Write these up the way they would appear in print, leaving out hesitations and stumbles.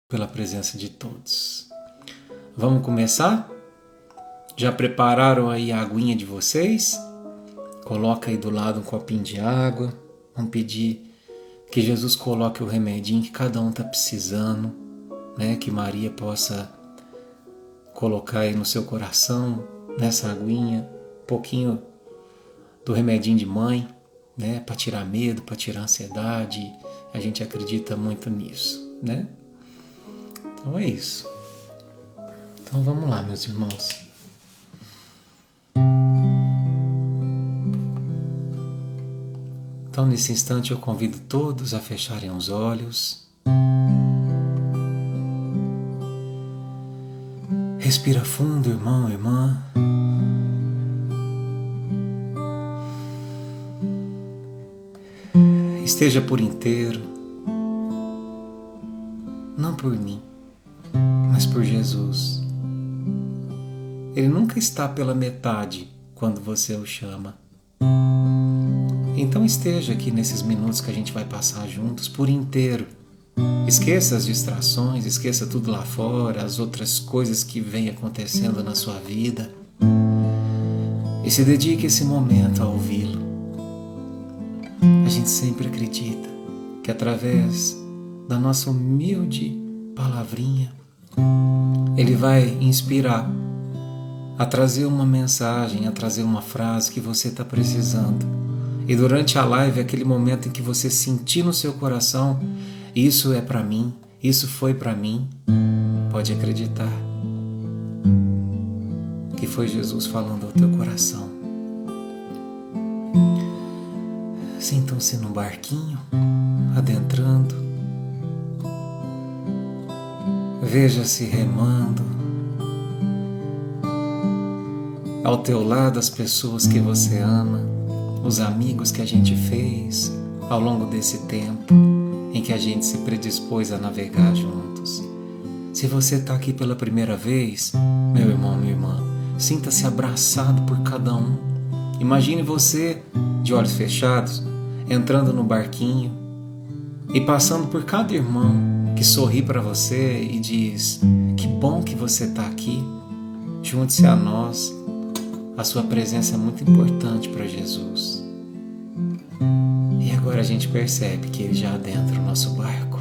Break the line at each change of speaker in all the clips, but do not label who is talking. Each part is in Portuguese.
pela presença de todos. Vamos começar? Já prepararam aí a aguinha de vocês? Coloca aí do lado um copinho de água. Vamos pedir que Jesus coloque o remedinho que cada um está precisando, né? Que Maria possa colocar aí no seu coração, nessa aguinha, um pouquinho do remedinho de mãe, né? Para tirar medo, para tirar ansiedade. A gente acredita muito nisso, né? Então é isso. Então vamos lá, meus irmãos. Então nesse instante eu convido todos a fecharem os olhos. Respira fundo, irmão, irmã. Esteja por inteiro, não por mim, mas por Jesus. Ele nunca está pela metade quando você o chama. Então esteja aqui nesses minutos que a gente vai passar juntos por inteiro. Esqueça as distrações, esqueça tudo lá fora, as outras coisas que vêm acontecendo na sua vida. E se dedique esse momento a ouvi-lo. A gente sempre acredita que através da nossa humilde palavrinha, Ele vai inspirar a trazer uma mensagem, a trazer uma frase que você está precisando. E durante a live, aquele momento em que você sentir no seu coração, isso é para mim, isso foi para mim, pode acreditar que foi Jesus falando ao teu coração. Sintam-se no barquinho, adentrando. Veja-se remando. Ao teu lado as pessoas que você ama, os amigos que a gente fez ao longo desse tempo em que a gente se predispôs a navegar juntos. Se você está aqui pela primeira vez, meu irmão, minha irmã, sinta-se abraçado por cada um. Imagine você, de olhos fechados, entrando no barquinho e passando por cada irmão que sorri para você e diz: que bom que você está aqui, junte-se a nós, a sua presença é muito importante para Jesus. E agora a gente percebe que Ele já adentra o nosso barco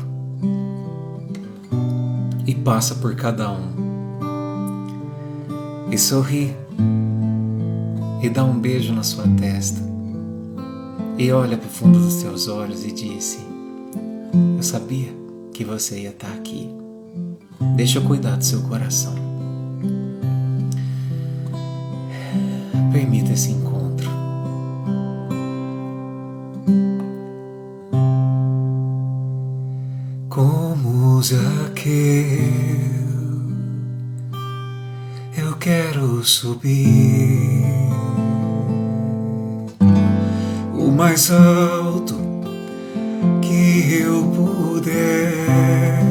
e passa por cada um e sorri e dá um beijo na sua testa e olha para o fundo dos seus olhos e disse: eu sabia que você ia estar aqui. Deixa eu cuidar do seu coração. Permita esse encontro. Como Zaqueu, eu quero subir o mais alto que eu puder,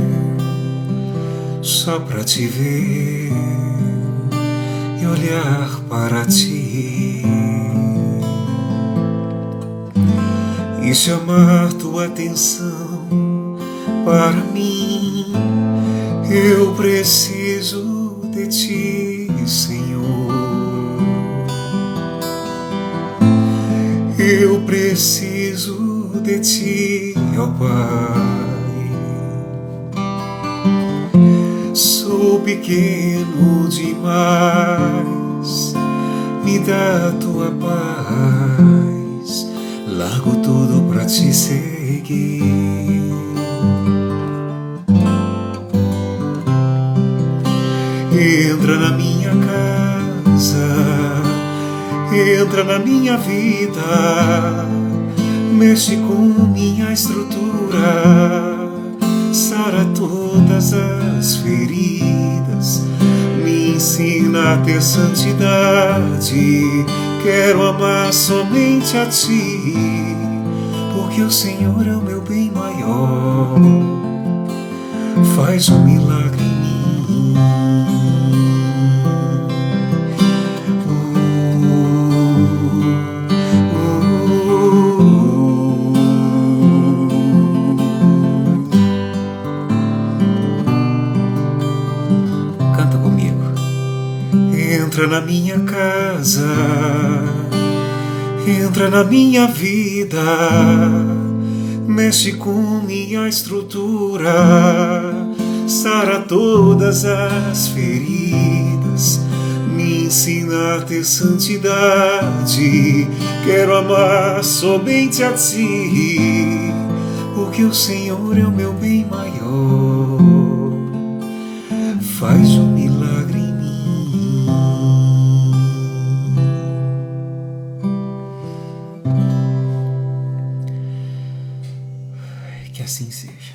só pra te ver e olhar para ti e chamar tua atenção para mim. Eu preciso de ti, Senhor. Eu preciso de ti, ó Pai. Sou pequeno demais, me dá tua paz, largo tudo pra te seguir. Entra na minha casa, entra na minha vida, mexe com minha estrutura, sara todas as feridas, me ensina a ter santidade. Quero amar somente a ti, porque o Senhor é o meu bem maior. Faz um milagre em mim. Entra na minha casa, entra na minha vida, mexe com minha estrutura, sara todas as feridas, me ensina a ter santidade. Quero amar somente a ti, porque o Senhor é o meu bem maior. Faz um milagre em mim. Que assim seja.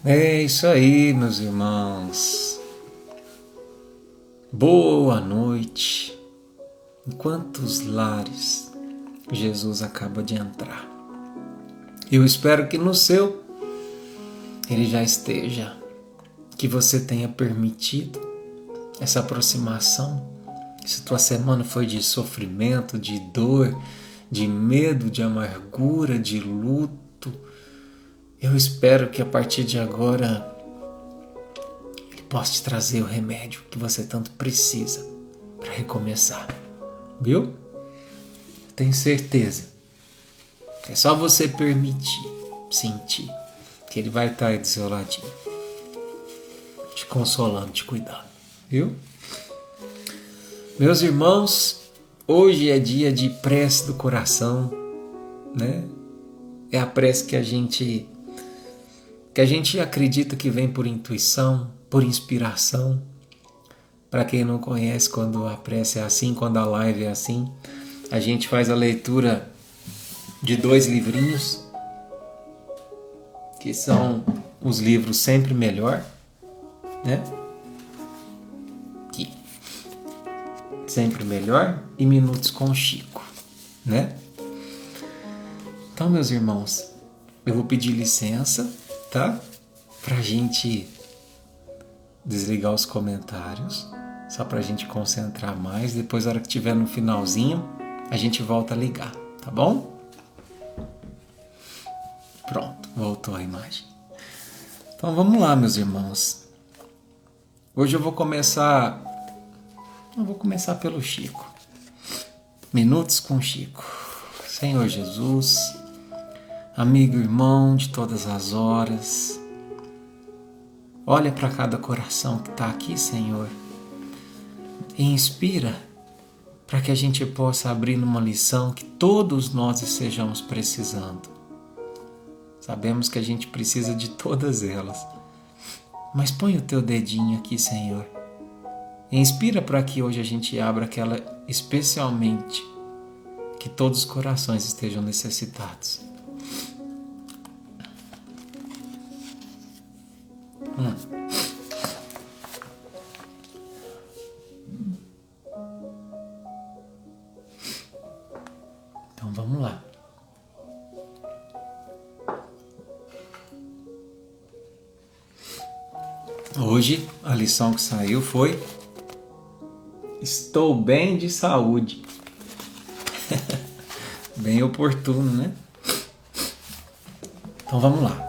É isso aí, meus irmãos. Boa noite. Em quantos lares Jesus acaba de entrar? Eu espero que no seu ele já esteja, que você tenha permitido essa aproximação. Se tua semana foi de sofrimento, de dor, de medo, de amargura, de luto, eu espero que a partir de agora ele possa te trazer o remédio que você tanto precisa para recomeçar. Viu? Tenho certeza. É só você permitir, sentir, que ele vai estar aí do seu ladinho, te consolando, te cuidando. Viu? Meus irmãos, hoje é dia de prece do coração, né? É a prece que a gente acredita que vem por intuição, por inspiração. Para quem não conhece, quando a prece é assim, quando a live é assim, a gente faz a leitura de 2 livrinhos, que são os livros Sempre Melhor, né? Aqui. Sempre Melhor e Minutos com Chico, né? Então, meus irmãos, eu vou pedir licença, tá? Pra gente desligar os comentários, só pra gente concentrar mais. Depois, na hora que tiver no finalzinho, a gente volta a ligar, tá bom? Pronto, voltou a imagem. Então vamos lá, meus irmãos. Hoje eu vou começar pelo Chico. Minutos com Chico. Senhor Jesus, amigo e irmão de todas as horas, olha para cada coração que está aqui, Senhor, e inspira para que a gente possa abrir numa lição que todos nós estejamos precisando. Sabemos que a gente precisa de todas elas. Mas põe o teu dedinho aqui, Senhor. E inspira para que hoje a gente abra aquela especialmente que todos os corações estejam necessitados. Então vamos lá. Hoje a lição que saiu foi: estou bem de saúde. Bem oportuno, né? Então vamos lá.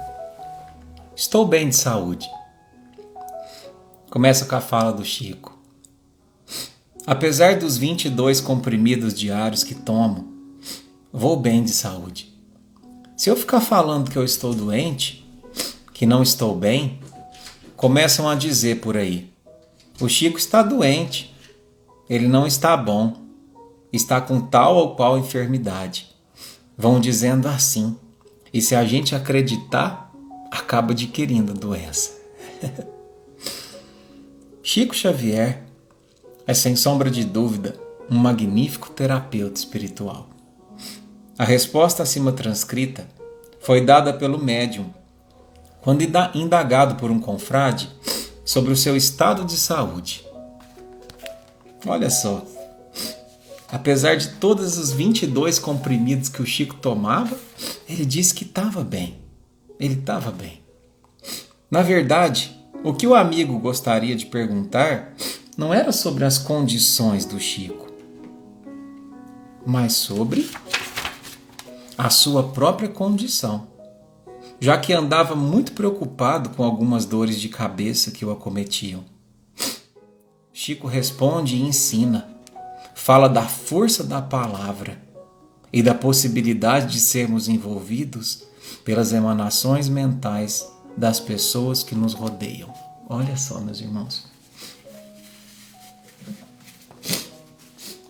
Estou bem de saúde. Começa com a fala do Chico. Apesar dos 22 comprimidos diários que tomo, vou bem de saúde. Se eu ficar falando que eu estou doente, que não estou bem, começam a dizer por aí: o Chico está doente, ele não está bom, está com tal ou qual enfermidade. Vão dizendo assim, e se a gente acreditar, acaba adquirindo a doença. Chico Xavier é, sem sombra de dúvida, um magnífico terapeuta espiritual. A resposta acima transcrita foi dada pelo médium quando indagado por um confrade sobre o seu estado de saúde. Olha só, apesar de todos os 22 comprimidos que o Chico tomava, ele disse que estava bem. Ele estava bem. Na verdade, o que o amigo gostaria de perguntar não era sobre as condições do Chico, mas sobre a sua própria condição. já que andava muito preocupado com algumas dores de cabeça que o acometiam. Chico responde e ensina, fala da força da palavra e da possibilidade de sermos envolvidos pelas emanações mentais das pessoas que nos rodeiam. Olha só, meus irmãos,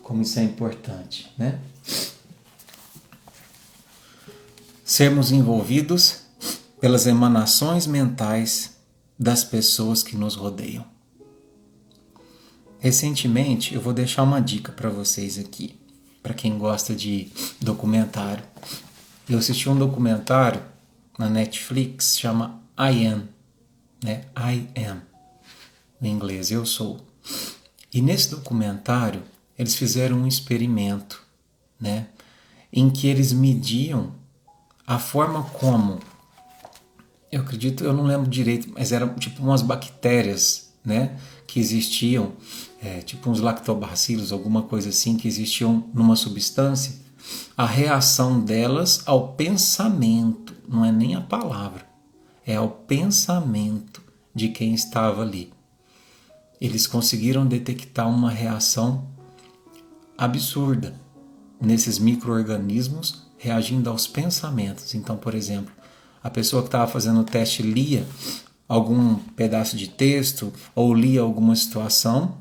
como isso é importante, né? Sermos envolvidos pelas emanações mentais das pessoas que nos rodeiam. Recentemente, eu vou deixar uma dica para vocês aqui, para quem gosta de documentário. Eu assisti um documentário na Netflix, chama I Am, né? I Am, em inglês, eu sou. E nesse documentário, eles fizeram um experimento, né? Em que eles mediam a forma como, eu acredito, eu não lembro direito, mas eram tipo umas bactérias, né? Que existiam, tipo uns lactobacilos, alguma coisa assim, que existiam numa substância, a reação delas ao pensamento, não é nem a palavra, é ao pensamento de quem estava ali. Eles conseguiram detectar uma reação absurda nesses micro-organismos reagindo aos pensamentos. Então, por exemplo, a pessoa que estava fazendo o teste lia algum pedaço de texto ou lia alguma situação,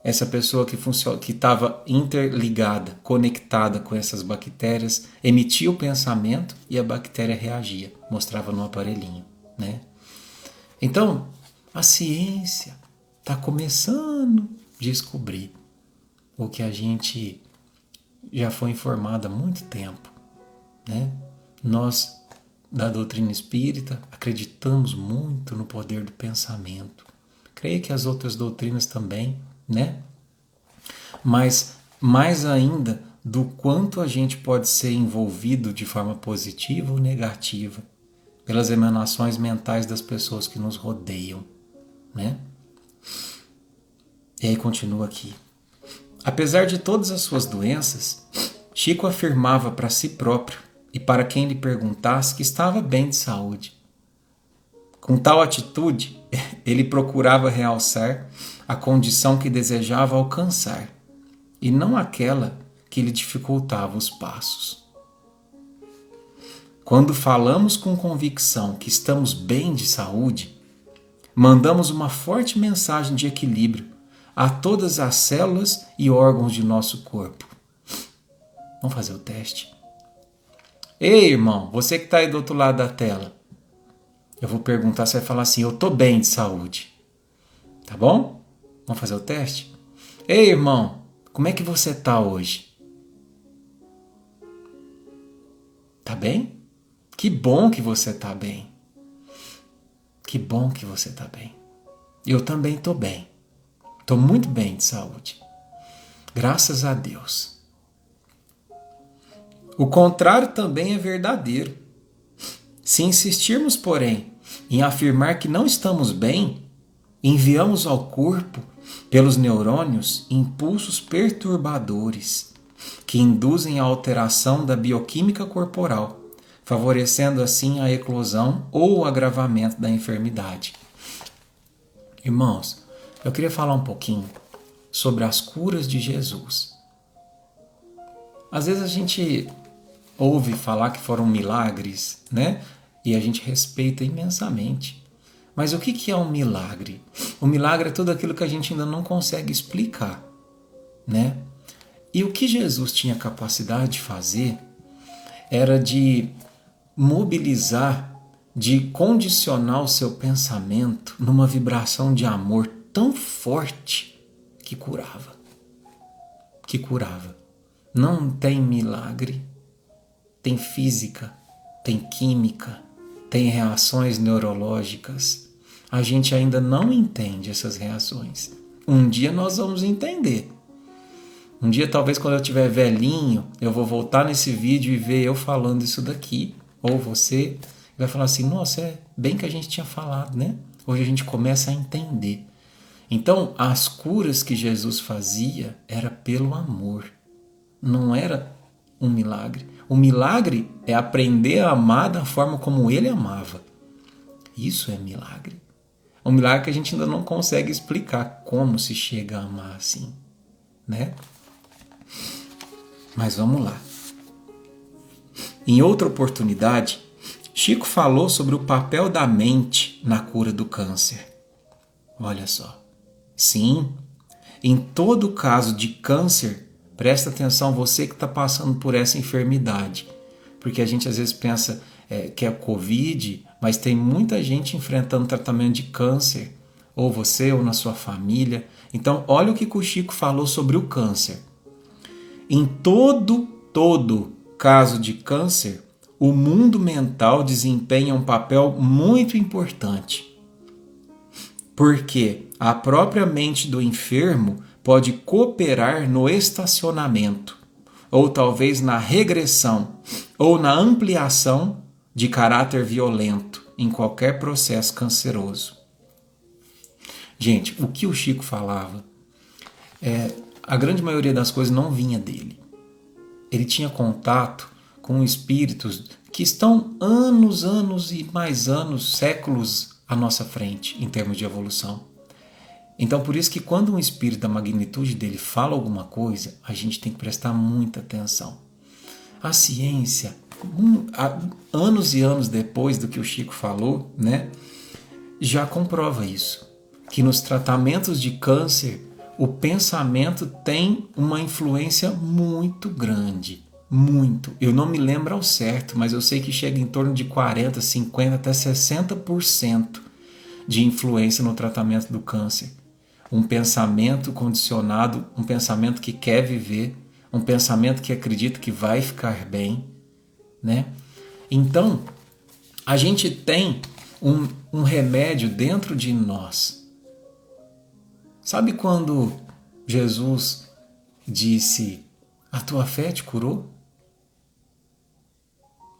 essa pessoa que estava interligada, conectada com essas bactérias, emitia o pensamento e a bactéria reagia, mostrava no aparelhinho, né? Então, a ciência está começando a descobrir o que a gente já foi informado há muito tempo, né? Nós, da doutrina espírita, acreditamos muito no poder do pensamento. Creio que as outras doutrinas também, né? Mas mais ainda do quanto a gente pode ser envolvido de forma positiva ou negativa pelas emanações mentais das pessoas que nos rodeiam, né? E aí continua aqui. Apesar de todas as suas doenças, Chico afirmava para si próprio e para quem lhe perguntasse que estava bem de saúde. Com tal atitude, ele procurava realçar a condição que desejava alcançar, e não aquela que lhe dificultava os passos. Quando falamos com convicção que estamos bem de saúde, mandamos uma forte mensagem de equilíbrio a todas as células e órgãos de nosso corpo. Vamos fazer o teste? Ei, irmão, você que está aí do outro lado da tela, eu vou perguntar, você vai falar assim, eu estou bem de saúde. Tá bom? Vamos fazer o teste? Ei, irmão, como é que você está hoje? Tá bem? Que bom que você está bem. Que bom que você está bem. Eu também estou bem. Estou muito bem de saúde. Graças a Deus. O contrário também é verdadeiro. Se insistirmos, porém, em afirmar que não estamos bem, enviamos ao corpo, pelos neurônios, impulsos perturbadores que induzem a alteração da bioquímica corporal, favorecendo assim a eclosão ou o agravamento da enfermidade. Irmãos, eu queria falar um pouquinho sobre as curas de Jesus. Às vezes a gente ouve falar que foram milagres, né? E a gente respeita imensamente. Mas o que é um milagre? O milagre é tudo aquilo que a gente ainda não consegue explicar, né? E o que Jesus tinha capacidade de fazer era de mobilizar, de condicionar o seu pensamento numa vibração de amor tão forte que curava. Que curava. Não tem milagre, tem física, tem química, tem reações neurológicas. A gente ainda não entende essas reações. Um dia nós vamos entender. Um dia, talvez quando eu estiver velhinho, eu vou voltar nesse vídeo e ver eu falando isso daqui. Ou você vai falar assim, nossa, é bem que a gente tinha falado, né? Hoje a gente começa a entender. Então, as curas que Jesus fazia era pelo amor. Não era um milagre. O milagre é aprender a amar da forma como ele amava. Isso é milagre. Um milagre que a gente ainda não consegue explicar como se chega a amar assim, né? Mas vamos lá. Em outra oportunidade, Chico falou sobre o papel da mente na cura do câncer. Olha só. Sim, em todo caso de câncer, presta atenção você que está passando por essa enfermidade. Porque a gente às vezes pensa que é Covid, mas tem muita gente enfrentando tratamento de câncer, ou você, ou na sua família. Então, olha o que o Chico falou sobre o câncer. Em todo caso de câncer, o mundo mental desempenha um papel muito importante. Porque a própria mente do enfermo pode cooperar no estacionamento, ou talvez na regressão, ou na ampliação de caráter violento em qualquer processo canceroso. Gente, o que o Chico falava, a grande maioria das coisas não vinha dele. Ele tinha contato com espíritos que estão anos e mais anos, séculos à nossa frente em termos de evolução. Então, por isso que quando um espírito da magnitude dele fala alguma coisa, a gente tem que prestar muita atenção. A ciência, anos e anos depois do que o Chico falou, né, já comprova isso. Que nos tratamentos de câncer, o pensamento tem uma influência muito grande. Muito. Eu não me lembro ao certo, mas eu sei que chega em torno de 40%, 50%, até 60% de influência no tratamento do câncer. Um pensamento condicionado, um pensamento que quer viver, um pensamento que acredita que vai ficar bem, né? Então, a gente tem um remédio dentro de nós. Sabe quando Jesus disse, a tua fé te curou?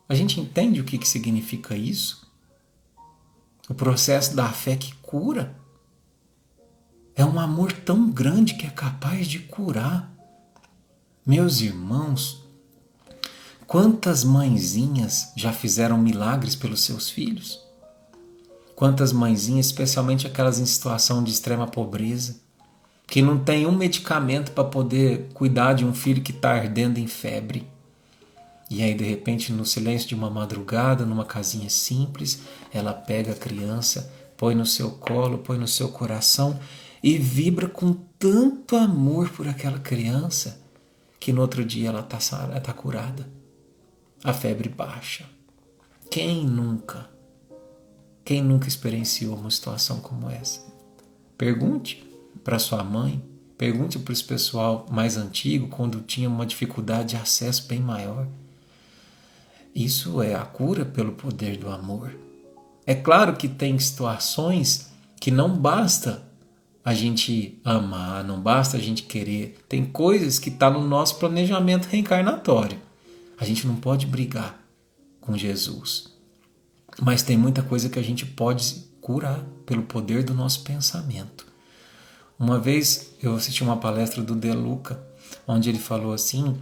A gente entende o que significa isso? O processo da fé que cura é um amor tão grande que é capaz de curar. Meus irmãos, quantas mãezinhas já fizeram milagres pelos seus filhos? Quantas mãezinhas, especialmente aquelas em situação de extrema pobreza, que não tem um medicamento para poder cuidar de um filho que está ardendo em febre. E aí, de repente, no silêncio de uma madrugada, numa casinha simples, ela pega a criança, põe no seu colo, põe no seu coração e vibra com tanto amor por aquela criança que no outro dia ela está curada. A febre baixa. Quem nunca experienciou uma situação como essa? Pergunte para sua mãe, pergunte para esse pessoal mais antigo, quando tinha uma dificuldade de acesso bem maior. Isso é a cura pelo poder do amor. É claro que tem situações que não basta a gente amar, não basta a gente querer. Tem coisas que estão no nosso planejamento reencarnatório. A gente não pode brigar com Jesus. Mas tem muita coisa que a gente pode curar pelo poder do nosso pensamento. Uma vez eu assisti uma palestra do De Luca, onde ele falou assim,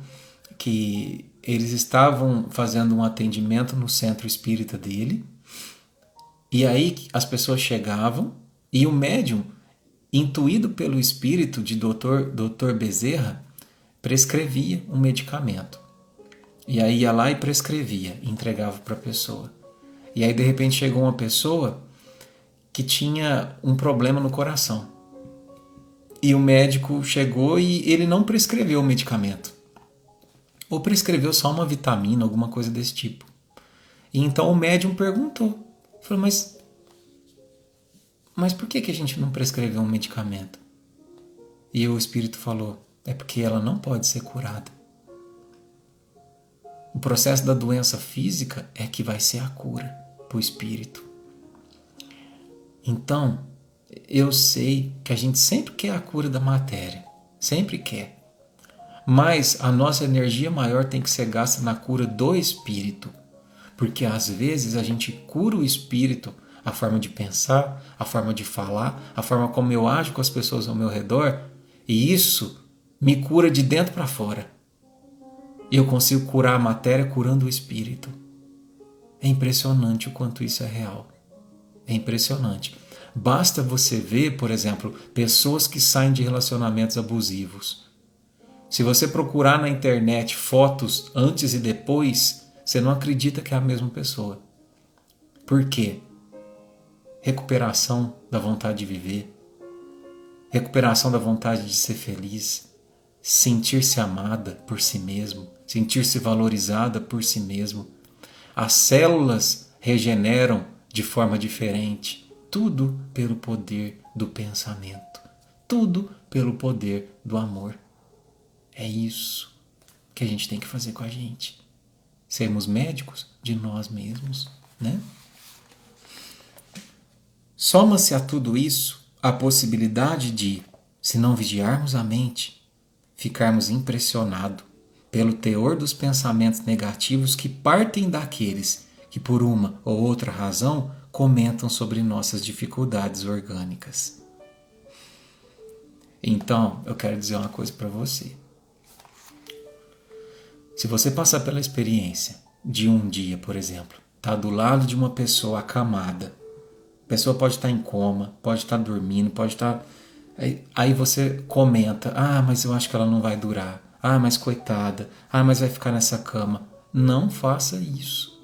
que eles estavam fazendo um atendimento no centro espírita dele, e aí as pessoas chegavam e o médium, intuído pelo espírito de Dr. Bezerra, prescrevia um medicamento. E aí ia lá e prescrevia, entregava para a pessoa. E aí de repente chegou uma pessoa que tinha um problema no coração. E o médico chegou e ele não prescreveu o medicamento. Ou prescreveu só uma vitamina, alguma coisa desse tipo. E então o médium perguntou. Falou, mas por que a gente não prescreveu um medicamento? E o espírito falou, é porque ela não pode ser curada. O processo da doença física é que vai ser a cura para o espírito. Então, eu sei que a gente sempre quer a cura da matéria. Sempre quer. Mas a nossa energia maior tem que ser gasta na cura do espírito. Porque às vezes a gente cura o espírito, a forma de pensar, a forma de falar, a forma como eu ajo com as pessoas ao meu redor, e isso me cura de dentro para fora. E eu consigo curar a matéria curando o espírito. É impressionante o quanto isso é real. É impressionante. Basta você ver, por exemplo, pessoas que saem de relacionamentos abusivos. Se você procurar na internet fotos antes e depois, você não acredita que é a mesma pessoa. Por quê? Recuperação da vontade de viver, recuperação da vontade de ser feliz, sentir-se amada por si mesmo, sentir-se valorizada por si mesmo. As células regeneram de forma diferente, tudo pelo poder do pensamento, tudo pelo poder do amor. É isso que a gente tem que fazer com a gente. Sermos médicos de nós mesmos, né? Soma-se a tudo isso a possibilidade de, se não vigiarmos a mente, ficarmos impressionados pelo teor dos pensamentos negativos que partem daqueles que, por uma ou outra razão, comentam sobre nossas dificuldades orgânicas. Então, eu quero dizer uma coisa para você. Se você passar pela experiência de um dia, por exemplo, estar do lado de uma pessoa acamada, a pessoa pode estar em coma, pode estar dormindo, pode estar... Aí você comenta, mas eu acho que ela não vai durar. Mas coitada. Mas vai ficar nessa cama. Não faça isso.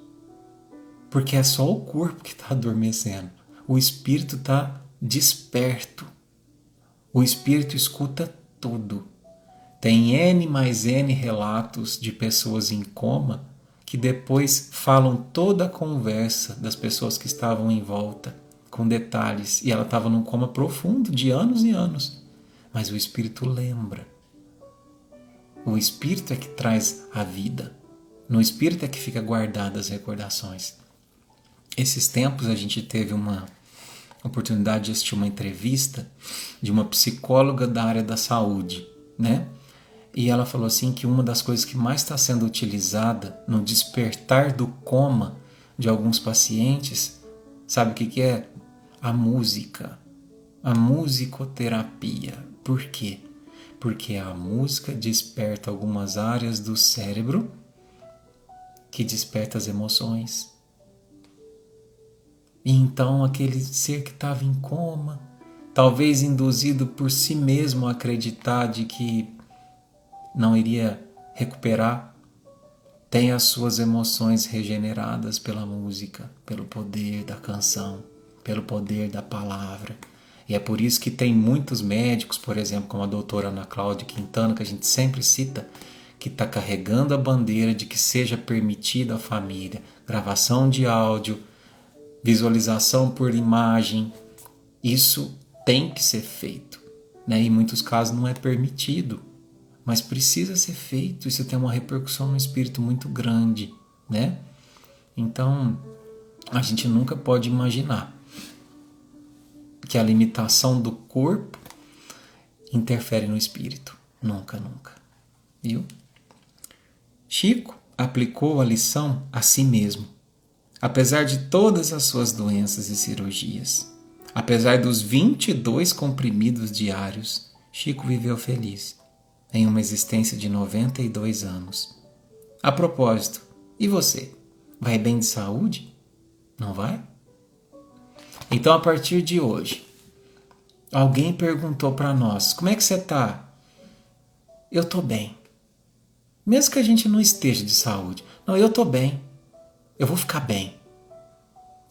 Porque é só o corpo que está adormecendo. O espírito está desperto. O espírito escuta tudo. Tem N mais N relatos de pessoas em coma que depois falam toda a conversa das pessoas que estavam em volta, com detalhes. E ela estava num coma profundo de anos e anos. Mas o espírito lembra. O espírito é que traz a vida. No espírito é que fica guardadas as recordações. Esses tempos a gente teve uma oportunidade de assistir uma entrevista de uma psicóloga da área da saúde, né? E ela falou assim que uma das coisas que mais está sendo utilizada no despertar do coma de alguns pacientes, sabe o que é? A música. A musicoterapia. Por quê? Porque a música desperta algumas áreas do cérebro que desperta as emoções. E então aquele ser que estava em coma, talvez induzido por si mesmo a acreditar de que não iria recuperar, tem as suas emoções regeneradas pela música, pelo poder da canção, pelo poder da palavra. E é por isso que tem muitos médicos, por exemplo, como a doutora Ana Cláudia Quintana, que a gente sempre cita, que está carregando a bandeira de que seja permitida à família gravação de áudio, visualização por imagem. Isso tem que ser feito, né? Em muitos casos não é permitido, mas precisa ser feito. Isso tem uma repercussão no espírito muito grande, né? Então, a gente nunca pode imaginar que a limitação do corpo interfere no espírito. Nunca, nunca. Viu? Chico aplicou a lição a si mesmo. Apesar de todas as suas doenças e cirurgias, apesar dos 22 comprimidos diários, Chico viveu feliz em uma existência de 92 anos. A propósito, e você? Vai bem de saúde? Não vai? Então, a partir de hoje, alguém perguntou para nós, como é que você está? Eu estou bem. Mesmo que a gente não esteja de saúde. Não, eu estou bem. Eu vou ficar bem.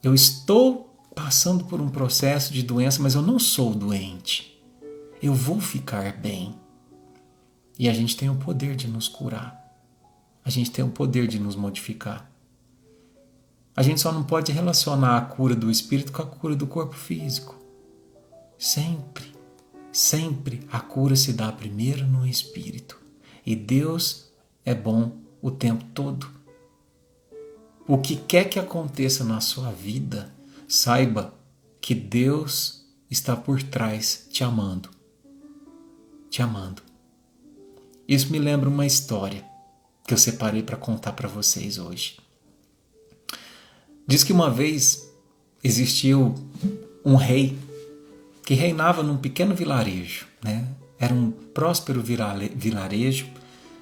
Eu estou passando por um processo de doença, mas eu não sou doente. Eu vou ficar bem. E a gente tem o poder de nos curar. A gente tem o poder de nos modificar. A gente só não pode relacionar a cura do espírito com a cura do corpo físico. Sempre, sempre a cura se dá primeiro no espírito. E Deus é bom o tempo todo. O que quer que aconteça na sua vida, saiba que Deus está por trás te amando. Te amando. Isso me lembra uma história que eu separei para contar para vocês hoje. Diz que uma vez existiu um rei que reinava num pequeno vilarejo, né? Era um próspero vilarejo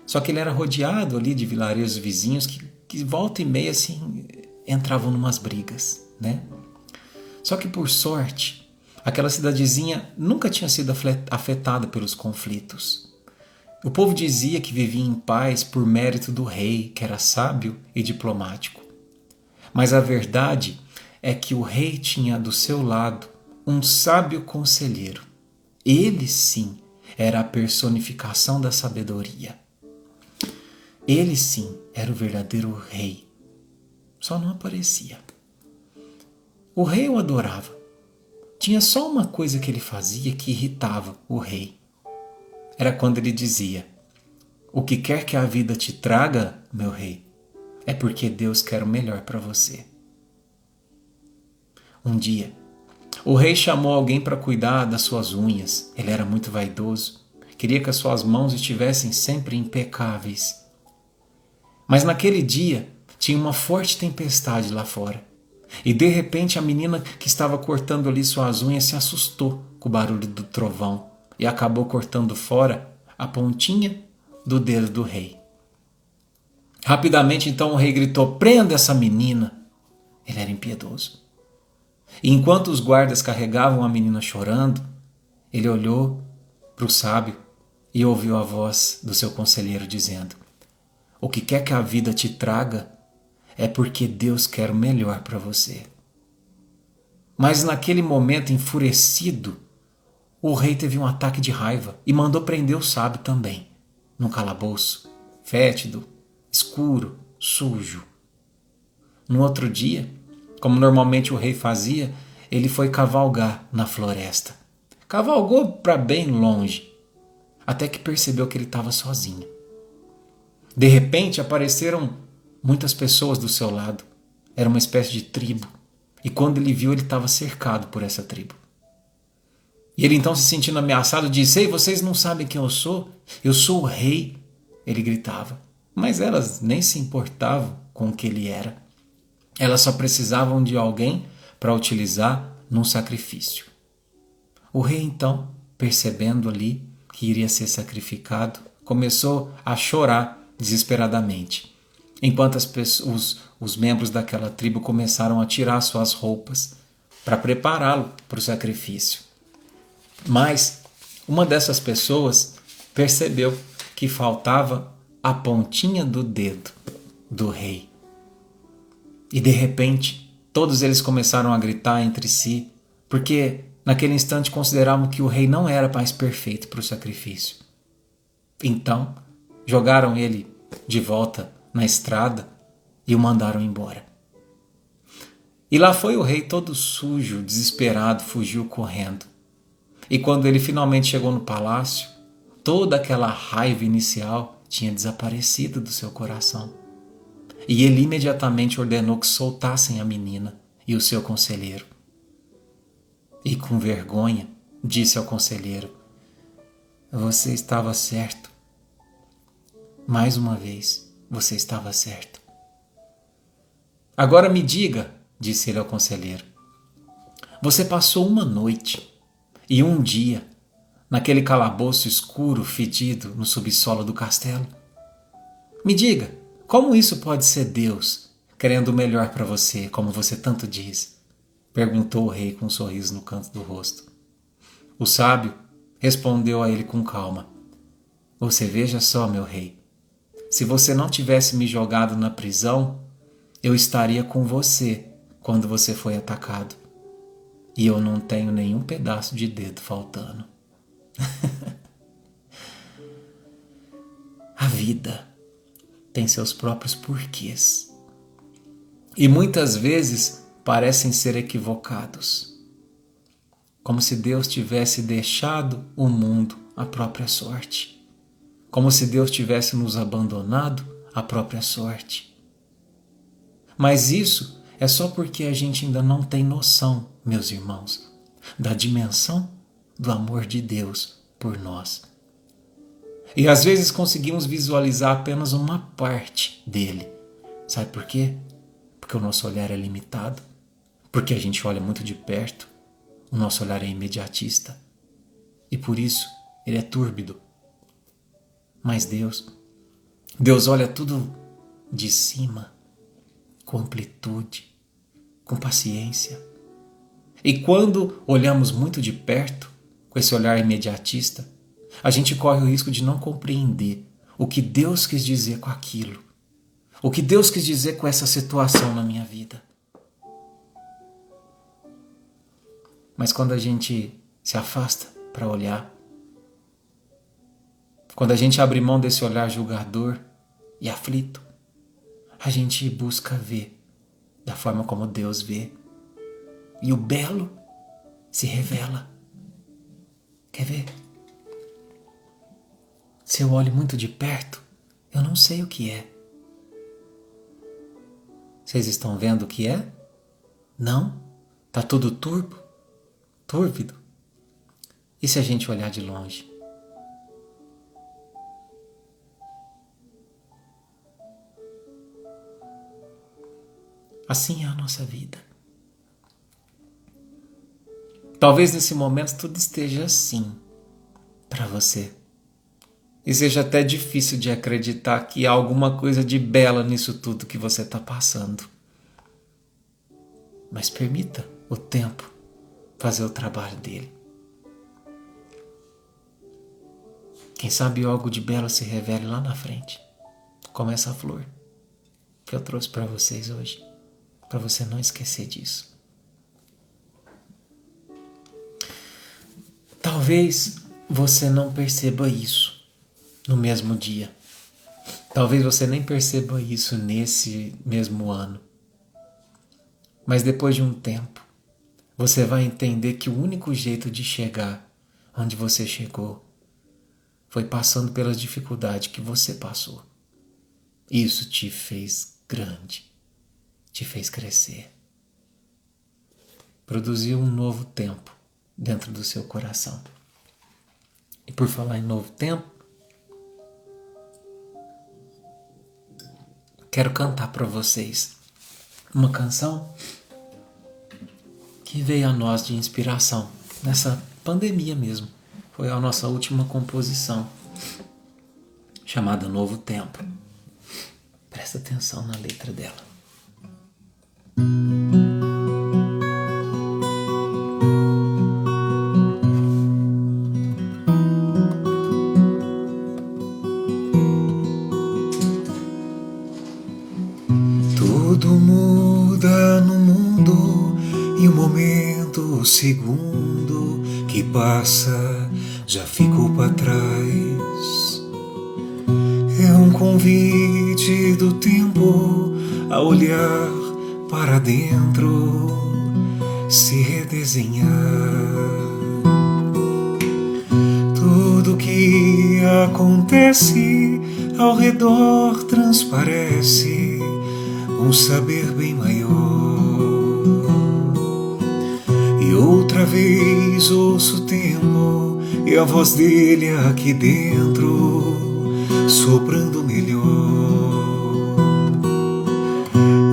Só que ele era rodeado ali de vilarejos vizinhos que volta e meia assim entravam numas brigas, né? Só que por sorte, aquela cidadezinha nunca tinha sido afetada pelos conflitos. O povo dizia que vivia em paz por mérito do rei, que era sábio e diplomático. Mas a verdade é que o rei tinha do seu lado um sábio conselheiro. Ele sim era a personificação da sabedoria. Ele sim era o verdadeiro rei. Só não aparecia. O rei o adorava. Tinha só uma coisa que ele fazia que irritava o rei. Era quando ele dizia: "O que quer que a vida te traga, meu rei, é porque Deus quer o melhor para você." Um dia, o rei chamou alguém para cuidar das suas unhas. Ele era muito vaidoso. Queria que as suas mãos estivessem sempre impecáveis. Mas naquele dia, tinha uma forte tempestade lá fora. E de repente a menina que estava cortando ali suas unhas se assustou com o barulho do trovão e acabou cortando fora a pontinha do dedo do rei. Rapidamente então o rei gritou: "Prenda essa menina!" Ele era impiedoso. E enquanto os guardas carregavam a menina chorando, ele olhou para o sábio e ouviu a voz do seu conselheiro dizendo: "O que quer que a vida te traga é porque Deus quer o melhor para você." Mas naquele momento enfurecido, o rei teve um ataque de raiva e mandou prender o sábio também, num calabouço, fétido, escuro, sujo. No outro dia, como normalmente o rei fazia, ele foi cavalgar na floresta. Cavalgou para bem longe, até que percebeu que ele estava sozinho. De repente apareceram muitas pessoas do seu lado. Era uma espécie de tribo. E quando ele viu, ele estava cercado por essa tribo. E ele então, se sentindo ameaçado, disse: "Ei, vocês não sabem quem eu sou? Eu sou o rei." Ele gritava. Mas elas nem se importavam com o que ele era. Elas só precisavam de alguém para utilizar num sacrifício. O rei então, percebendo ali que iria ser sacrificado, começou a chorar desesperadamente, enquanto os membros daquela tribo começaram a tirar suas roupas para prepará-lo para o sacrifício. Mas uma dessas pessoas percebeu que faltava a pontinha do dedo do rei. E de repente, todos eles começaram a gritar entre si, porque naquele instante consideravam que o rei não era mais perfeito para o sacrifício. Então, jogaram ele de volta na estrada e o mandaram embora. E lá foi o rei todo sujo, desesperado, fugiu correndo. E quando ele finalmente chegou no palácio, toda aquela raiva inicial tinha desaparecido do seu coração. E ele imediatamente ordenou que soltassem a menina e o seu conselheiro. E com vergonha disse ao conselheiro: "Você estava certo. Mais uma vez, você estava certo." "Agora me diga", disse ele ao conselheiro, "você passou uma noite e um dia naquele calabouço escuro, fedido, no subsolo do castelo. Me diga, como isso pode ser Deus querendo o melhor para você, como você tanto diz?" perguntou o rei com um sorriso no canto do rosto. O sábio respondeu a ele com calma: "Você veja só, meu rei, se você não tivesse me jogado na prisão, eu estaria com você quando você foi atacado. E eu não tenho nenhum pedaço de dedo faltando." A vida tem seus próprios porquês. E muitas vezes parecem ser equivocados. Como se Deus tivesse deixado o mundo à própria sorte. Como se Deus tivesse nos abandonado à própria sorte. Mas isso é só porque a gente ainda não tem noção, meus irmãos, da dimensão do amor de Deus por nós. E às vezes conseguimos visualizar apenas uma parte dele. Sabe por quê? Porque o nosso olhar é limitado, porque a gente olha muito de perto, o nosso olhar é imediatista e por isso ele é túrbido. Mas Deus, Deus olha tudo de cima, com amplitude, com paciência. E quando olhamos muito de perto, com esse olhar imediatista, a gente corre o risco de não compreender o que Deus quis dizer com aquilo, o que Deus quis dizer com essa situação na minha vida. Mas quando a gente se afasta para olhar, quando a gente abre mão desse olhar julgador e aflito, a gente busca ver da forma como Deus vê. E o belo se revela. Quer ver? Se eu olho muito de perto, eu não sei o que é. Vocês estão vendo o que é? Não? Tá tudo túrbido. E se a gente olhar de longe? Assim é a nossa vida. Talvez nesse momento tudo esteja assim para você. E seja até difícil de acreditar que há alguma coisa de bela nisso tudo que você está passando. Mas permita o tempo fazer o trabalho dele. Quem sabe algo de belo se revele lá na frente, como essa flor que eu trouxe para vocês hoje, para você não esquecer disso. Talvez você não perceba isso no mesmo dia. Talvez você nem perceba isso nesse mesmo ano. Mas depois de um tempo, você vai entender que o único jeito de chegar onde você chegou foi passando pelas dificuldades que você passou. Isso te fez grande, te fez crescer. Produziu um novo tempo dentro do seu coração. E por falar em novo tempo, quero cantar para vocês uma canção que veio a nós de inspiração nessa pandemia mesmo. Foi a nossa última composição, chamada Novo Tempo. Presta atenção na letra dela.
Tudo muda no mundo e o momento, o segundo que passa já ficou para trás. É um convite do tempo a olhar para dentro, se redesenhar. Tudo que acontece ao redor transparece um saber bem maior. E outra vez ouço o tempo e a voz dele aqui dentro, soprando melhor.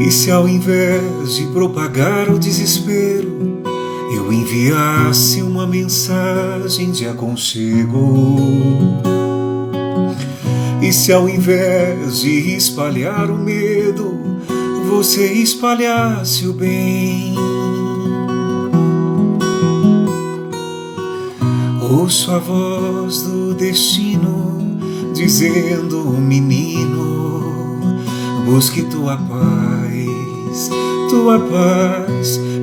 E se ao invés de propagar o desespero, eu enviasse uma mensagem de aconchego? E se ao invés de espalhar o medo, você espalhasse o bem? Ouço a voz do destino dizendo, menino, busque tua paz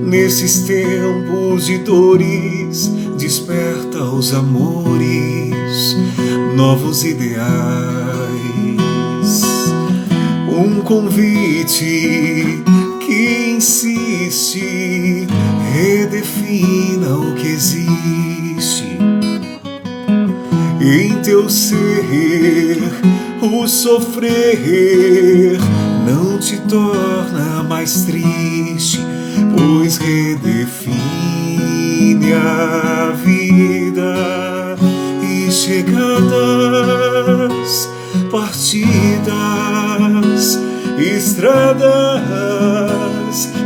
nesses tempos de dores, desperta os amores, novos ideais. Um convite que insiste, redefina o que existe. Em teu ser, o sofrer não te torna mais triste, pois redefine a vida e chegadas, partidas, estradas,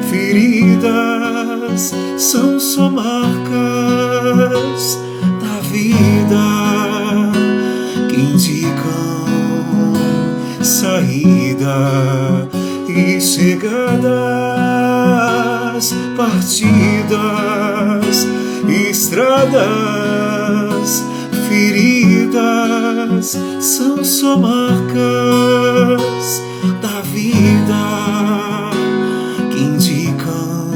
feridas, são só marcas da vida que indicam pegadas, partidas, estradas, feridas, são só marcas da vida que indicam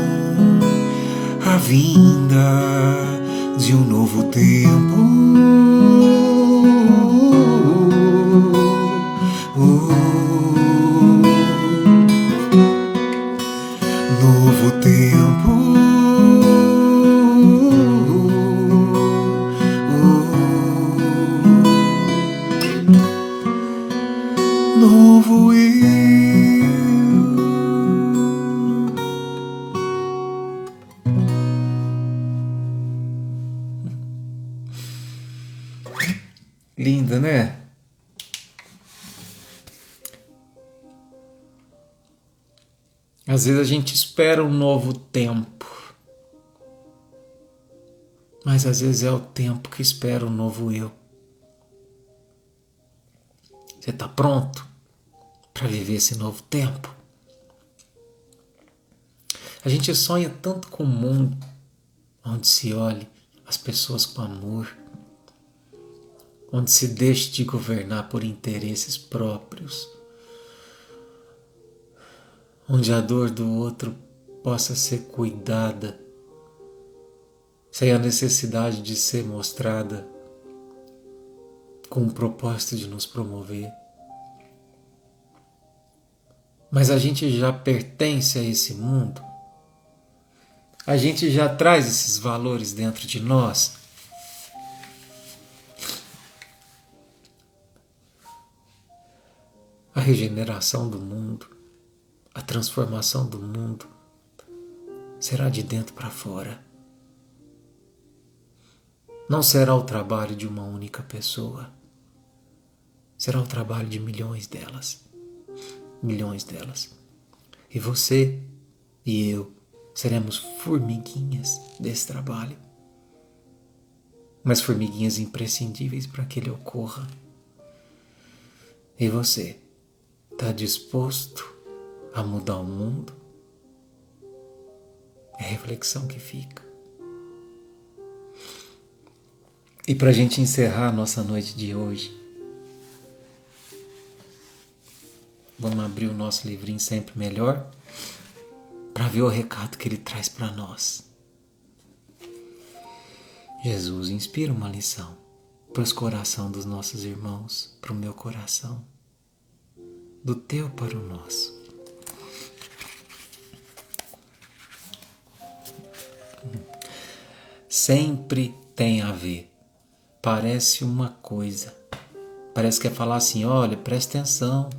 a vinda de um novo tempo. Novo tempo. Novo eu.
Linda, né? Às vezes a gente espera um novo tempo, mas às vezes é o tempo que espera um novo eu. Você está pronto para viver esse novo tempo? A gente sonha tanto com um mundo onde se olhe as pessoas com amor, onde se deixe de governar por interesses próprios, onde a dor do outro possa ser cuidada, sem a necessidade de ser mostrada com o propósito de nos promover. Mas a gente já pertence a esse mundo, a gente já traz esses valores dentro de nós. A regeneração do mundo, a transformação do mundo será de dentro para fora. Não será o trabalho de uma única pessoa. Será o trabalho de milhões delas. Milhões delas. E você e eu seremos formiguinhas desse trabalho. Mas formiguinhas imprescindíveis para que ele ocorra. E você está disposto a mudar o mundo? É a reflexão que fica. E para a gente encerrar a nossa noite de hoje, vamos abrir o nosso livrinho Sempre Melhor para ver o recado que ele traz para nós. Jesus inspira uma lição para os corações dos nossos irmãos, para o meu coração, do teu para o nosso. Sempre tem a ver. Parece uma coisa. Parece que é falar assim, olha, presta atenção.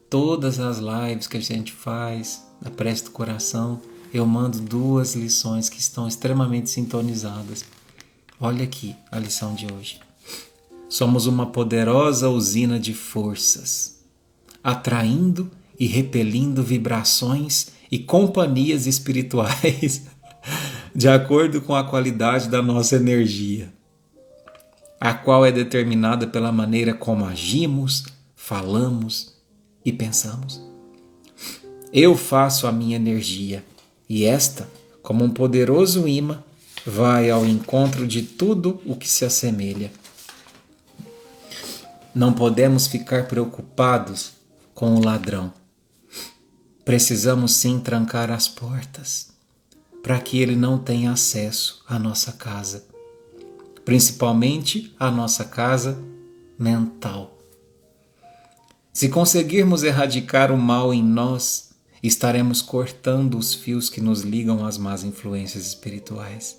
Todas as lives que a gente faz, a prece do coração, eu mando 2 lições que estão extremamente sintonizadas. Olha aqui a lição de hoje. Somos uma poderosa usina de forças, atraindo e repelindo vibrações e companhias espirituais de acordo com a qualidade da nossa energia, a qual é determinada pela maneira como agimos, falamos e pensamos. Eu faço a minha energia e esta, como um poderoso imã, vai ao encontro de tudo o que se assemelha. Não podemos ficar preocupados com o ladrão. Precisamos sim trancar as portas para que ele não tenha acesso à nossa casa, principalmente à nossa casa mental. Se conseguirmos erradicar o mal em nós, estaremos cortando os fios que nos ligam às más influências espirituais.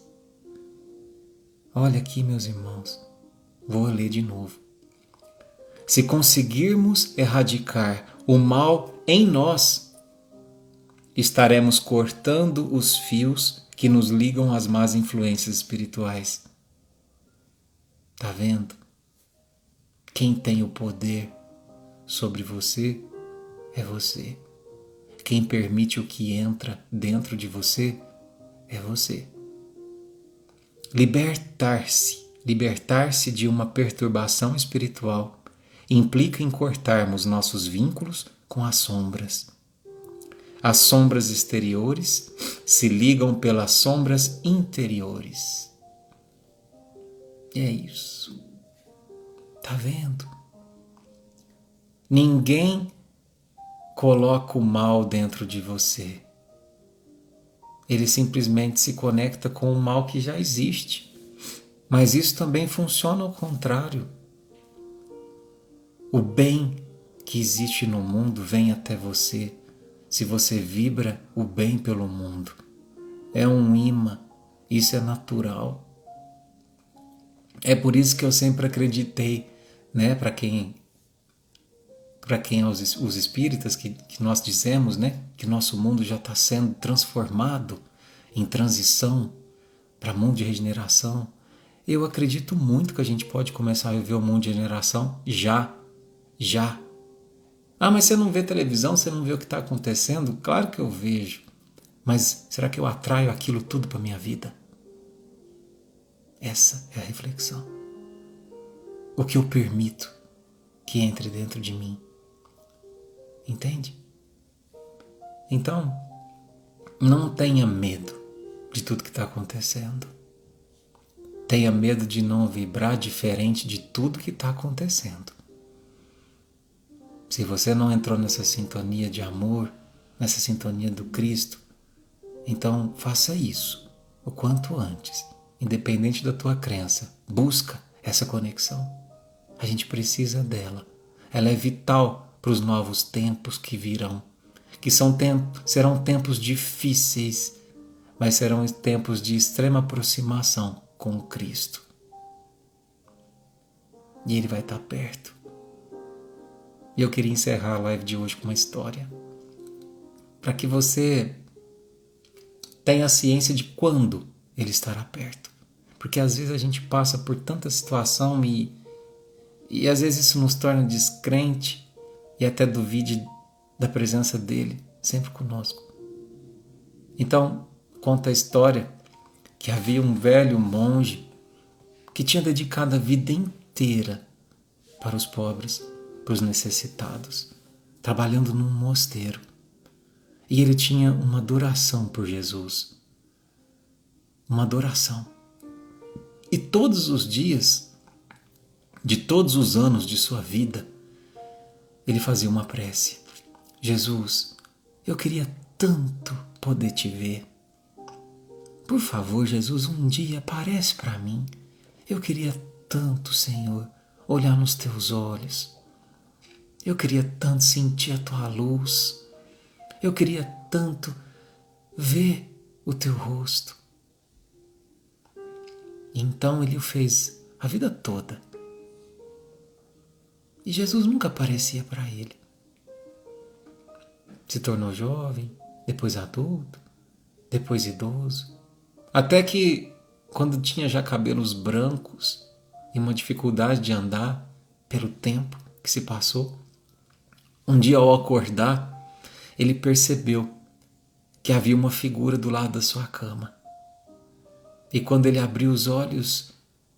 Olha aqui, meus irmãos, vou ler de novo. Se conseguirmos erradicar o mal em nós, estaremos cortando os fios que nos ligam às más influências espirituais. Tá vendo? Quem tem o poder sobre você é você. Quem permite o que entra dentro de você é você. Libertar-se de uma perturbação espiritual implica em cortarmos nossos vínculos com as sombras. As sombras exteriores se ligam pelas sombras interiores. E é isso. Tá vendo? Ninguém coloca o mal dentro de você. Ele simplesmente se conecta com o mal que já existe. Mas isso também funciona ao contrário. O bem que existe no mundo vem até você se você vibra o bem pelo mundo. É um imã, isso é natural. É por isso que eu sempre acreditei, né, para quem os espíritas, que nós dizemos, né, que nosso mundo já está sendo transformado em transição para mundo de regeneração. Eu acredito muito que a gente pode começar a viver o mundo de regeneração já. Ah, mas você não vê televisão, você não vê o que está acontecendo? Claro que eu vejo. Mas será que eu atraio aquilo tudo para minha vida? Essa é a reflexão. O que eu permito que entre dentro de mim. Entende? Então, não tenha medo de tudo que está acontecendo. Tenha medo de não vibrar diferente de tudo que está acontecendo. Se você não entrou nessa sintonia de amor, nessa sintonia do Cristo, então faça isso o quanto antes, independente da tua crença. Busca essa conexão. A gente precisa dela. Ela é vital para os novos tempos que virão, que serão tempos difíceis, mas serão tempos de extrema aproximação com o Cristo. E Ele vai estar perto. E eu queria encerrar a live de hoje com uma história, para que você tenha ciência de quando Ele estará perto. Porque às vezes a gente passa por tanta situação e às vezes isso nos torna descrente e até duvide da presença dEle sempre conosco. Então, conta a história que havia um velho monge que tinha dedicado a vida inteira para os pobres, para os necessitados, trabalhando num mosteiro. E ele tinha uma adoração por Jesus. Uma adoração. E todos os dias, de todos os anos de sua vida, ele fazia uma prece. Jesus, eu queria tanto poder te ver. Por favor, Jesus, um dia aparece para mim. Eu queria tanto, Senhor, olhar nos teus olhos. Eu queria tanto sentir a tua luz. Eu queria tanto ver o teu rosto. E então ele o fez a vida toda. E Jesus nunca aparecia para ele. Se tornou jovem, depois adulto, depois idoso. Até que, quando tinha já cabelos brancos e uma dificuldade de andar pelo tempo que se passou, um dia ao acordar, ele percebeu que havia uma figura do lado da sua cama. E quando ele abriu os olhos,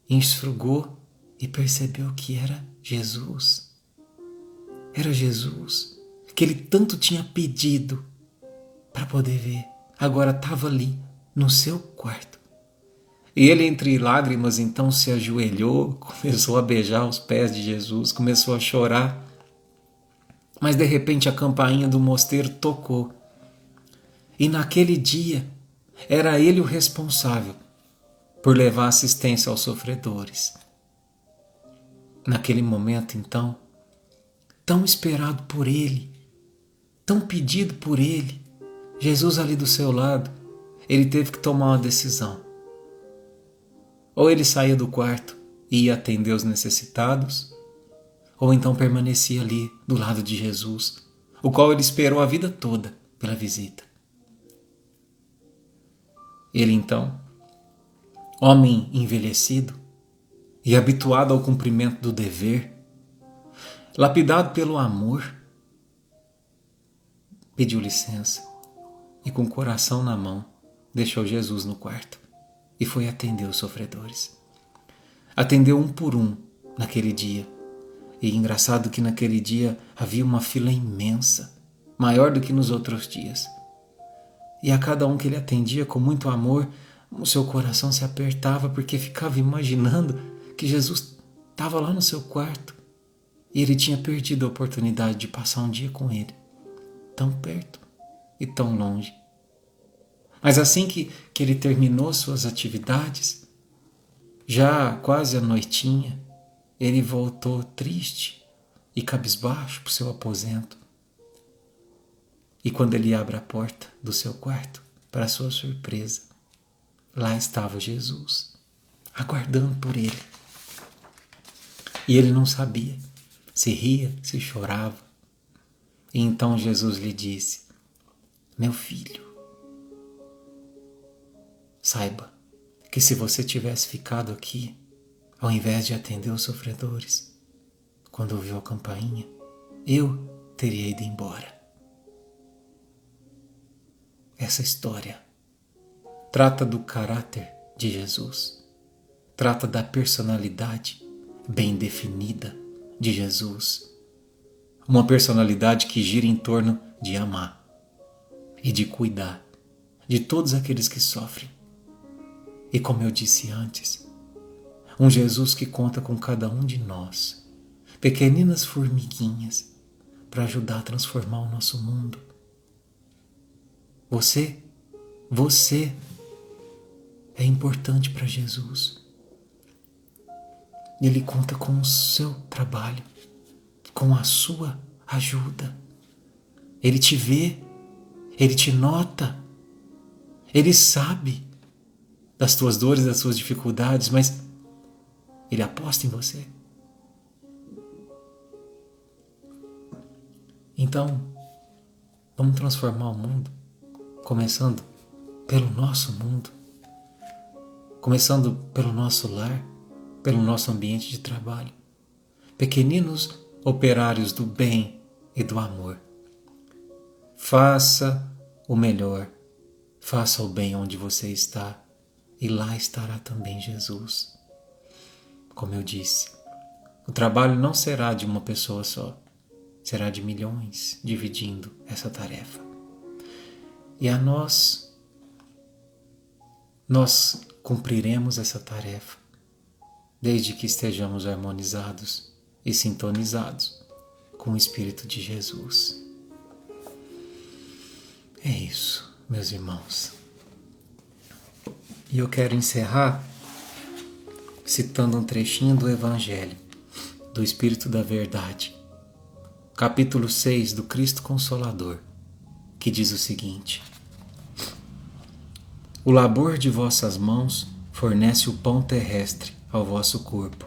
enxugou e percebeu que era Jesus. Era Jesus, que ele tanto tinha pedido para poder ver. Agora estava ali, no seu quarto. E ele, entre lágrimas, então se ajoelhou, começou a beijar os pés de Jesus, começou a chorar. Mas de repente a campainha do mosteiro tocou. E naquele dia era ele o responsável por levar assistência aos sofredores. Naquele momento, então, tão esperado por ele, tão pedido por ele, Jesus ali do seu lado, ele teve que tomar uma decisão. Ou ele saía do quarto e ia atender os necessitados, ou então permanecia ali do lado de Jesus, o qual ele esperou a vida toda pela visita. Ele então, homem envelhecido e habituado ao cumprimento do dever, lapidado pelo amor, pediu licença e com o coração na mão deixou Jesus no quarto e foi atender os sofredores. Atendeu um por um naquele dia. E engraçado que naquele dia havia uma fila imensa. maior do que nos outros dias. E a cada um que ele atendia com muito amor, o seu coração se apertava porque ficava imaginando que Jesus estava lá no seu quarto e ele tinha perdido a oportunidade de passar um dia com ele, tão perto e tão longe. Mas assim que ele terminou suas atividades, já quase à noitinha, ele voltou triste e cabisbaixo para o seu aposento. E quando ele abre a porta do seu quarto, para sua surpresa, lá estava Jesus, aguardando por ele. E ele não sabia se ria, se chorava. E então Jesus lhe disse: meu filho, saiba que se você tivesse ficado aqui, ao invés de atender os sofredores, quando ouviu a campainha, eu teria ido embora. Essa história trata do caráter de Jesus, trata da personalidade bem definida de Jesus, uma personalidade que gira em torno de amar e de cuidar de todos aqueles que sofrem. E como eu disse antes, um Jesus que conta com cada um de nós, pequeninas formiguinhas, para ajudar a transformar o nosso mundo. Você é importante para Jesus. Ele conta com o seu trabalho, com a sua ajuda. Ele te vê, ele te nota, ele sabe das tuas dores, das suas dificuldades, mas ele aposta em você. Então, vamos transformar o mundo, começando pelo nosso mundo, começando pelo nosso lar, pelo nosso ambiente de trabalho. Pequeninos operários do bem e do amor. Faça o melhor, faça o bem onde você está, e lá estará também Jesus. Como eu disse, o trabalho não será de uma pessoa só, será de milhões dividindo essa tarefa. E a nós cumpriremos essa tarefa, desde que estejamos harmonizados e sintonizados com o Espírito de Jesus. É isso, meus irmãos. E eu quero encerrar citando um trechinho do Evangelho, do Espírito da Verdade, capítulo 6 do Cristo Consolador, que diz o seguinte: o labor de vossas mãos fornece o pão terrestre ao vosso corpo,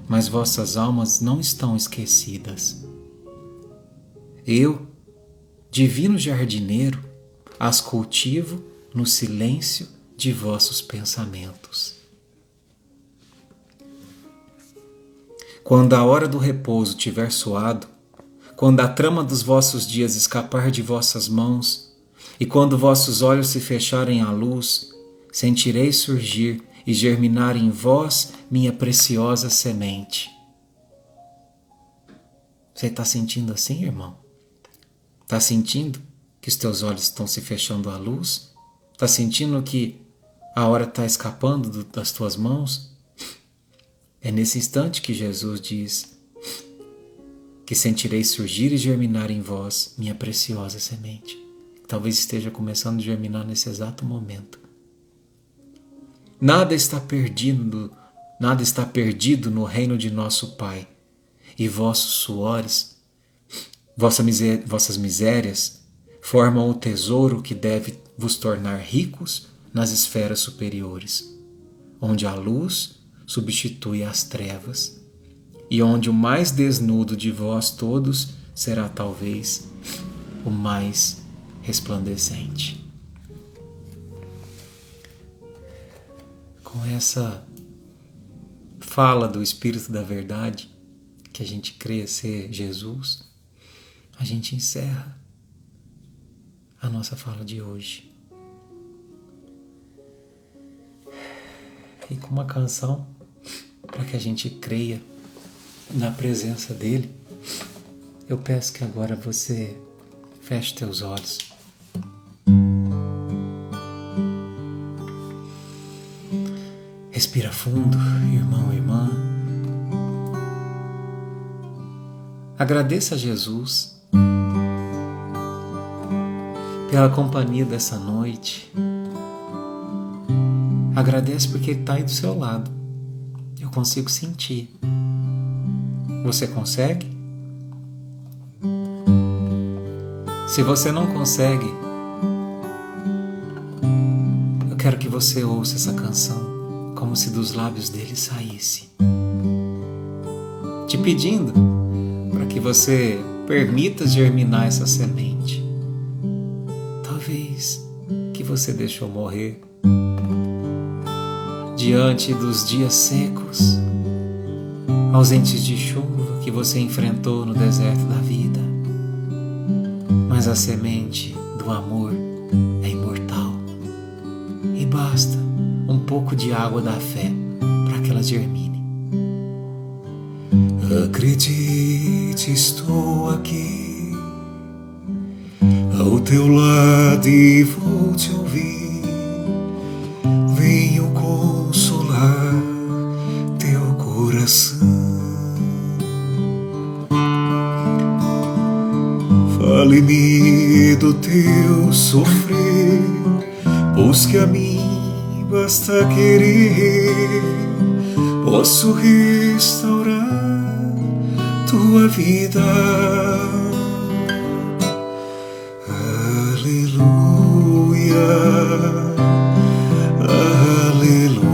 mas vossas almas não estão esquecidas. Eu, divino jardineiro, as cultivo no silêncio de vossos pensamentos. Quando a hora do repouso tiver soado, quando a trama dos vossos dias escapar de vossas mãos, e quando vossos olhos se fecharem à luz, sentirei surgir e germinar em vós minha preciosa semente. Você está sentindo assim, irmão? Está sentindo que os teus olhos estão se fechando à luz? Está sentindo que a hora está escapando das tuas mãos? É nesse instante que Jesus diz que sentirei surgir e germinar em vós minha preciosa semente. Talvez esteja começando a germinar nesse exato momento. Nada está perdido no reino de nosso Pai, e vossos suores, vossas misérias, formam o tesouro que deve vos tornar ricos nas esferas superiores, onde a luz substitui as trevas, e onde o mais desnudo de vós todos será talvez o mais resplandecente. Com essa fala do Espírito da Verdade, que a gente crê ser Jesus, a gente encerra a nossa fala de hoje. E com uma canção para que a gente creia na presença dele, eu peço que agora você Feche teus olhos. Respira fundo, irmão e irmã. Agradeça a Jesus pela companhia dessa noite. Agradece porque Ele está aí do seu lado. Eu consigo sentir. Você consegue? Se você não consegue, eu quero que você ouça essa canção como se dos lábios dele saísse, te pedindo para que você permita germinar essa semente. Talvez que você deixou morrer diante dos dias secos, ausentes de chuva que você enfrentou no deserto da vida. Mas a semente do amor é imortal e basta um pouco de água da fé para que ela germine.
Acredite, estou aqui ao teu lado e vou te ouvir. Venho consolar teu coração. Fale-me do teu sofrer, pois que a mim basta querer. Posso restaurar tua vida. Aleluia, aleluia,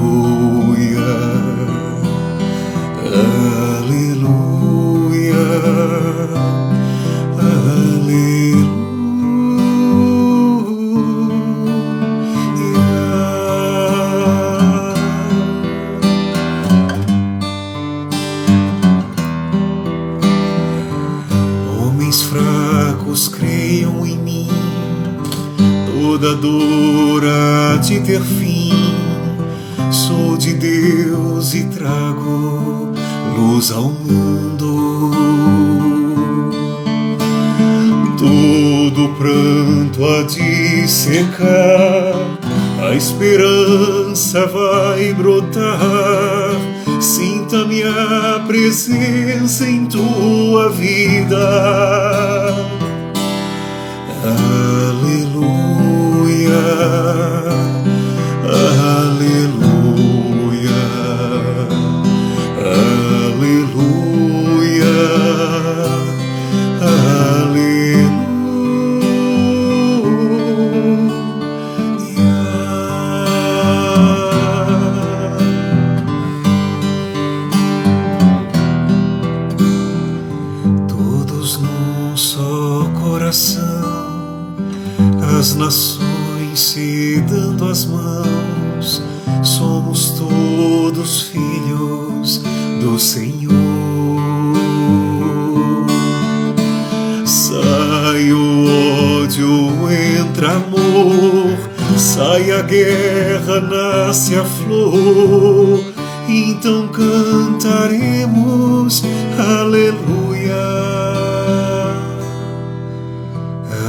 aleluia, fracos creiam em mim, toda dor há de ter fim. Sou de Deus e trago luz ao mundo. Todo pranto há de secar, a esperança vai brotar. Sinta minha presença em tua vida. Aleluia, aleluia, aleluia, as nações se dando as mãos, somos todos filhos do Senhor. Sai o ódio, entra amor, sai a guerra, nasce a flor. Então cantaremos aleluia,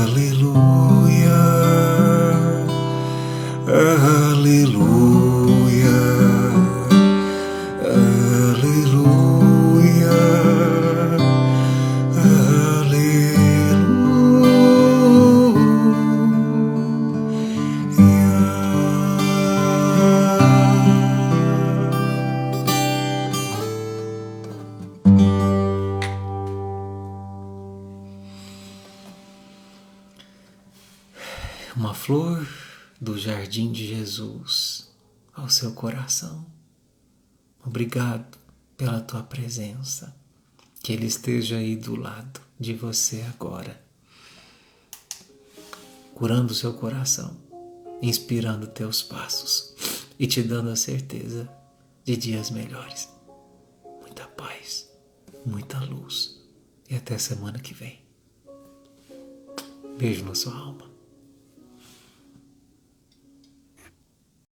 aleluia, aleluia, aleluia,
Uma flor do jardim de Jesus ao seu coração. Obrigado pela tua presença. Que Ele esteja aí do lado de você agora, curando o seu coração, inspirando teus passos e te dando a certeza de dias melhores. Muita paz, muita luz e até semana que vem. Beijo na sua alma.